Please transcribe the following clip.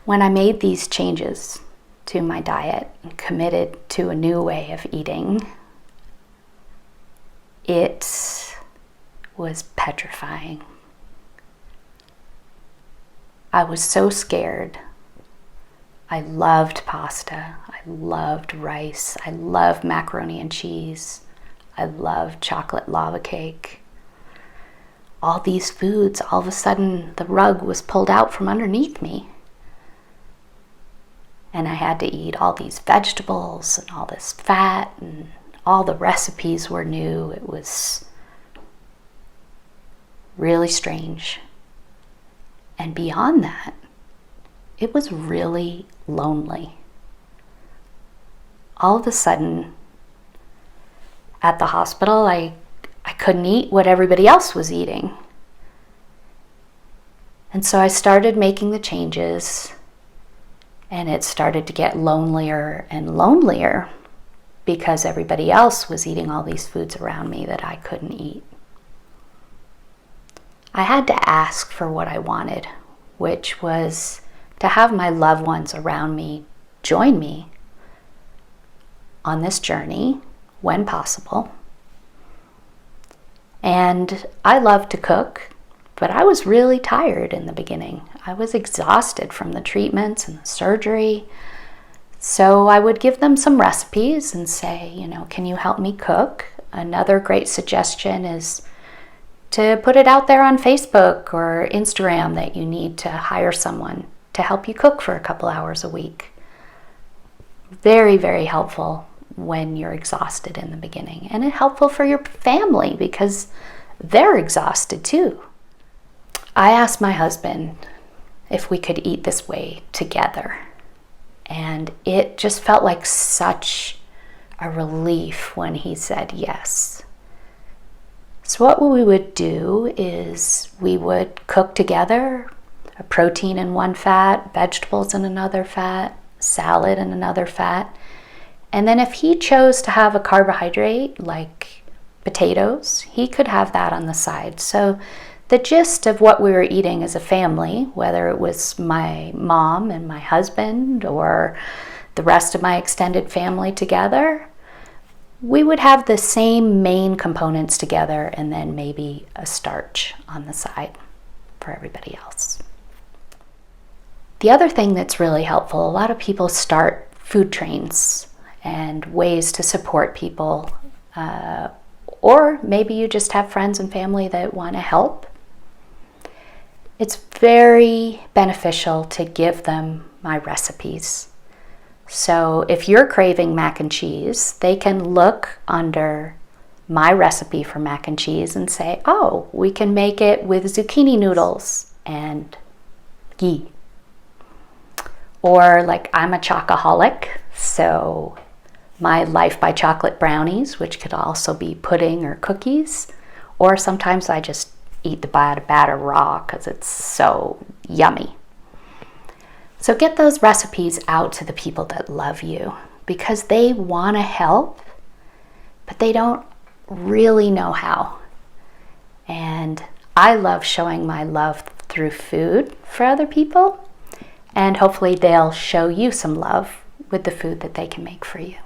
When I made these changes to my diet and committed to a new way of eating, it was petrifying. I was so scared. I loved pasta. I loved rice. I loved macaroni and cheese. I loved chocolate lava cake. All these foods, all of a sudden the rug was pulled out from underneath me. And I had to eat all these vegetables and all this fat, and all the recipes were new. It was really strange. And beyond that, it was really lonely. All of a sudden, at the hospital, I couldn't eat what everybody else was eating. And so I started making the changes, and it started to get lonelier and lonelier because everybody else was eating all these foods around me that I couldn't eat. I had to ask for what I wanted, which was to have my loved ones around me join me on this journey when possible. And I love to cook, but I was really tired in the beginning. I was exhausted from the treatments and the surgery. So I would give them some recipes and say, can you help me cook? Another great suggestion is to put it out there on Facebook or Instagram that you need to hire someone to help you cook for a couple hours a week. Very, very helpful when you're exhausted in the beginning, and it's helpful for your family because they're exhausted too. I asked my husband if we could eat this way together, and it just felt like such a relief when he said yes. So what we would do is we would cook together, a protein in one fat, vegetables in another fat, salad in another fat. And then if he chose to have a carbohydrate like potatoes, he could have that on the side. So the gist of what we were eating as a family, whether it was my mom and my husband or the rest of my extended family together, we would have the same main components together and then maybe a starch on the side for everybody else. The other thing that's really helpful, a lot of people start food trains and ways to support people, or maybe you just have friends and family that want to help. It's very beneficial to give them my recipes. So if you're craving mac and cheese, they can look under my recipe for mac and cheese and say, oh, we can make it with zucchini noodles and ghee. Or like I'm a chocoholic, so my Life by Chocolate brownies, which could also be pudding or cookies, or sometimes I just eat the batter raw because it's so yummy. So get those recipes out to the people that love you because they want to help, but they don't really know how. And I love showing my love through food for other people, and hopefully they'll show you some love with the food that they can make for you.